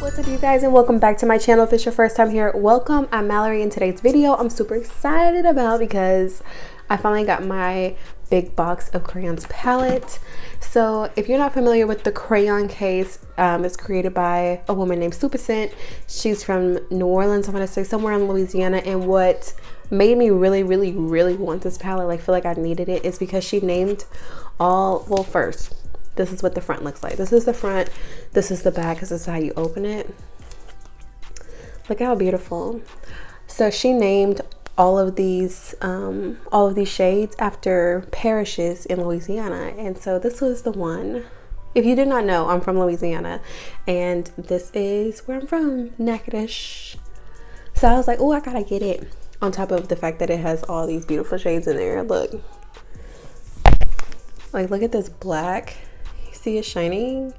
What's up, you guys, and welcome back to my channel. If it's your first time here, welcome. I'm Malari. In today's video, I'm super excited about because I finally got my big box of crayons palette. So if you're not familiar with the Crayon case, it's created by a woman named Supercent. She's from New Orleans, I'm gonna say somewhere in Louisiana. And what made me really want this palette, like feel like I needed it, is because she named all, well, first, this is what the front looks like. This is the front, this is the back, this is how you open it. Look how beautiful. So she named all of these shades after parishes in Louisiana, and so this was the one. If you did not know, I'm from Louisiana, and this is where I'm from, Natchitoches. So I was like, oh, I gotta get it. On top of the fact that it has all these beautiful shades in there. Look, like, look at this black. You see it shining?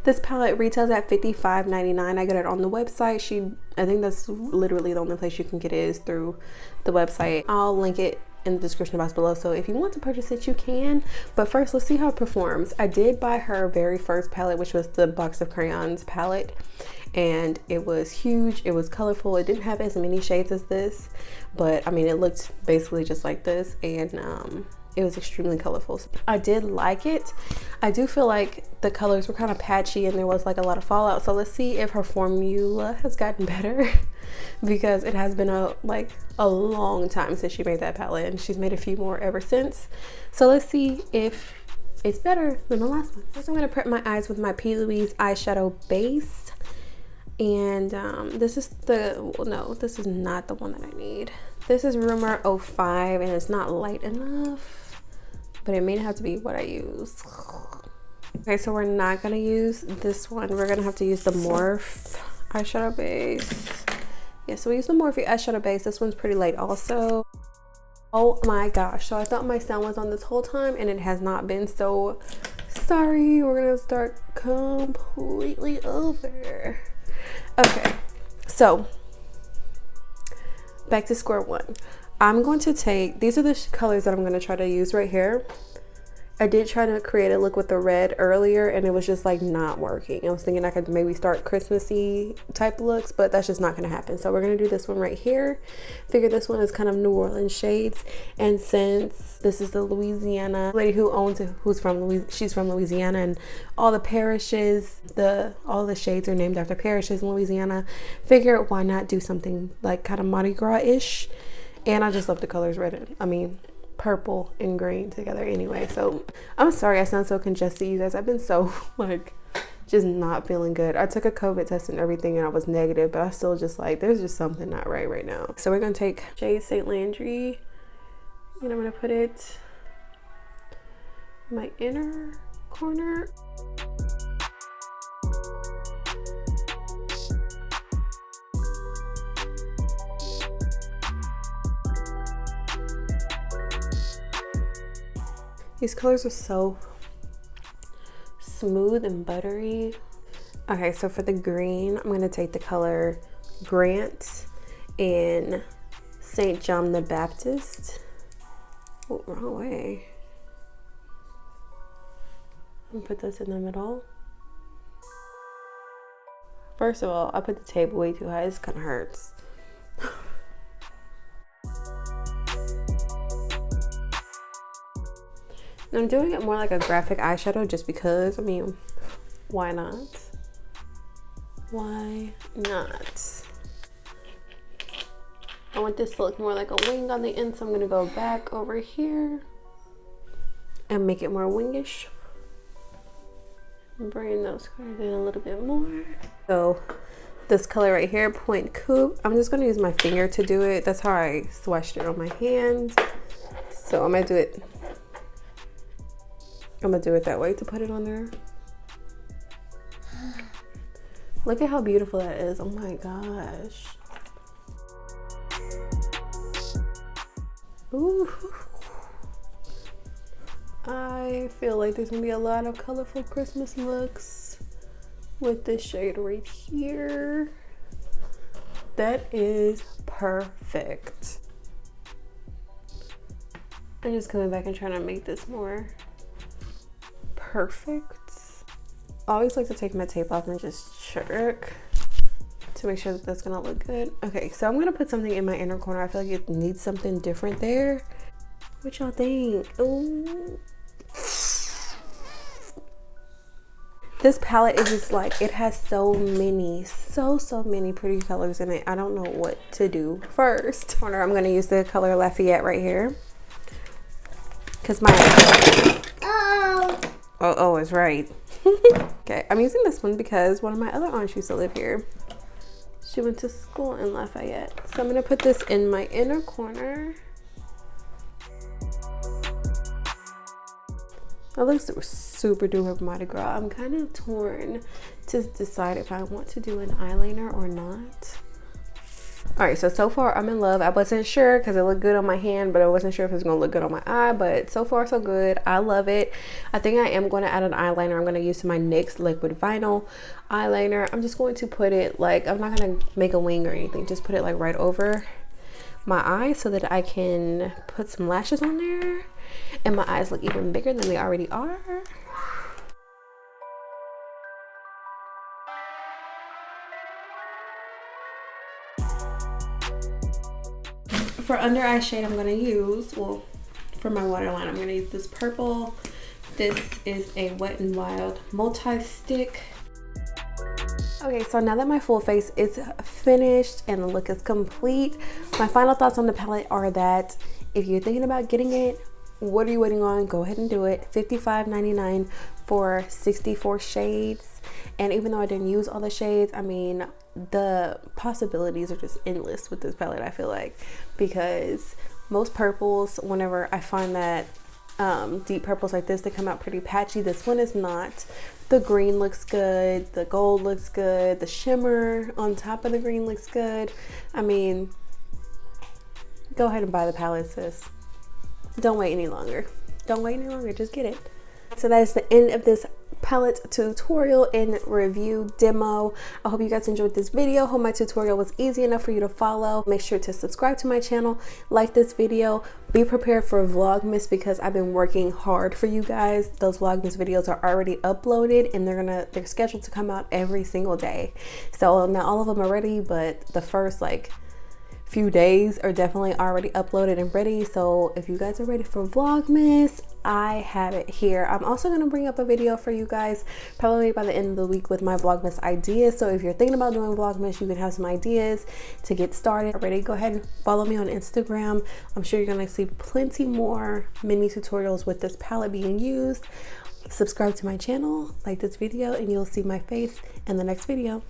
This palette retails at $55.99. I got it on the website. I think that's literally the only place you can get it is through the website. I'll link it in the description box below, so if you want to purchase it, you can. But first, let's see how it performs. I did buy her very first palette, which was the Box of Crayons palette, and it was huge. It was colorful. It didn't have as many shades as this, but I mean, it looked basically just like this, and it was extremely colorful. I did like it. I do feel like the colors were kind of patchy and there was like a lot of fallout. So let's see if her formula has gotten better because it has been a long time since she made that palette, and she's made a few more ever since. So let's see if it's better than the last one. First, I'm gonna prep my eyes with my P. Louise eyeshadow base. And this is this is not the one that I need. This is Rumor 05, and it's not light enough, but it may have to be what I use. Okay, so we're not gonna use this one. We're gonna have to use the Morphe eyeshadow base. Yeah, so we use the Morphe eyeshadow base. This one's pretty light also. Oh my gosh, so I thought my sound was on this whole time and it has not been, so sorry. We're gonna start completely over. Okay, so back to square one. I'm going to take, these are the colors that I'm going to try to use right here. I did try to create a look with the red earlier, and it was just like not working. I was thinking I could maybe start Christmassy type looks, but that's just not going to happen. So we're going to do this one right here. Figure this one is kind of New Orleans shades, and since this is the Louisiana lady who owns it, she's from Louisiana, and all the parishes, all the shades are named after parishes in Louisiana. Figure why not do something like kind of Mardi Gras-ish. And I just love the colors purple and green together anyway. So I'm sorry I sound so congested, you guys. I've been so just not feeling good. I took a COVID test and everything and I was negative, but I still just there's just something not right now. So we're gonna take shade St. Landry, and I'm gonna put it in my inner corner. These colors are so smooth and buttery. Okay, so for the green, I'm gonna take the color Grant in St. John the Baptist. Oh, wrong way. I'm gonna put this in the middle. First of all, I put the table way too high. This kind of hurts. I'm doing it more like a graphic eyeshadow just because, I mean, why not? Why not? I want this to look more like a wing on the end, so I'm gonna go back over here and make it more wingish. Bring those colors in a little bit more. So this color right here, Point Coupe, I'm just gonna use my finger to do it. That's how I swatched it on my hand. So I'm gonna do it that way to put it on there. Look at how beautiful that is. Oh my gosh. Ooh. I feel like there's gonna be a lot of colorful Christmas looks with this shade right here. That is perfect. I'm just coming back and trying to make this more perfect. I always like to take my tape off and just check to make sure that that's gonna look good. Okay, so I'm gonna put something in my inner corner. I feel like it needs something different there. What y'all think? Ooh. This palette is just like, it has so many pretty colors in it. I don't know what to do first. Corner, I'm gonna use the color Lafayette right here. Cause my, oh is right. Okay, I'm using this one because one of my other aunts used to live here. She went to school in Lafayette. So I'm gonna put this in my inner corner. It looks super duper Mardi Gras. I'm kind of torn to decide if I want to do an eyeliner or not. All right, so far I'm in love. I wasn't sure because it looked good on my hand, but I wasn't sure if it was gonna look good on my eye, but so far so good. I love it. I think I am going to add an eyeliner. I'm going to use my NYX liquid vinyl eyeliner. I'm just going to put it like, I'm not going to make a wing or anything, just put it like right over my eyes so that I can put some lashes on there and my eyes look even bigger than they already are. For under eye shade, I'm going to use, well, for my waterline, I'm going to use this purple. This is a Wet n Wild multi-stick. Okay, so now that my full face is finished and the look is complete, my final thoughts on the palette are that if you're thinking about getting it, what are you waiting on? Go ahead and do it. $55.99 for 64 shades. And even though I didn't use all the shades, I mean, the possibilities are just endless with this palette, I feel like, because most purples, whenever I find that deep purples like this, they come out pretty patchy. This one is not. The green looks good, the gold looks good, the shimmer on top of the green looks good. I mean, go ahead and buy the palette, sis. Don't wait any longer. Don't wait any longer, just get it. So that is the end of this palette tutorial and review demo. I hope you guys enjoyed this video. Hope my tutorial was easy enough for you to follow. Make sure to subscribe to my channel, like this video, be prepared for Vlogmas because I've been working hard for you guys. Those Vlogmas videos are already uploaded and they're scheduled to come out every single day. So not all of them are ready, but the first like few days are definitely already uploaded and ready. So if you guys are ready for Vlogmas, I have it here. I'm also going to bring up a video for you guys probably by the end of the week with my Vlogmas ideas. So if you're thinking about doing Vlogmas, you can have some ideas to get started already. Go ahead and follow me on Instagram. I'm sure you're going to see plenty more mini tutorials with this palette being used. Subscribe to my channel, like this video, and you'll see my face in the next video.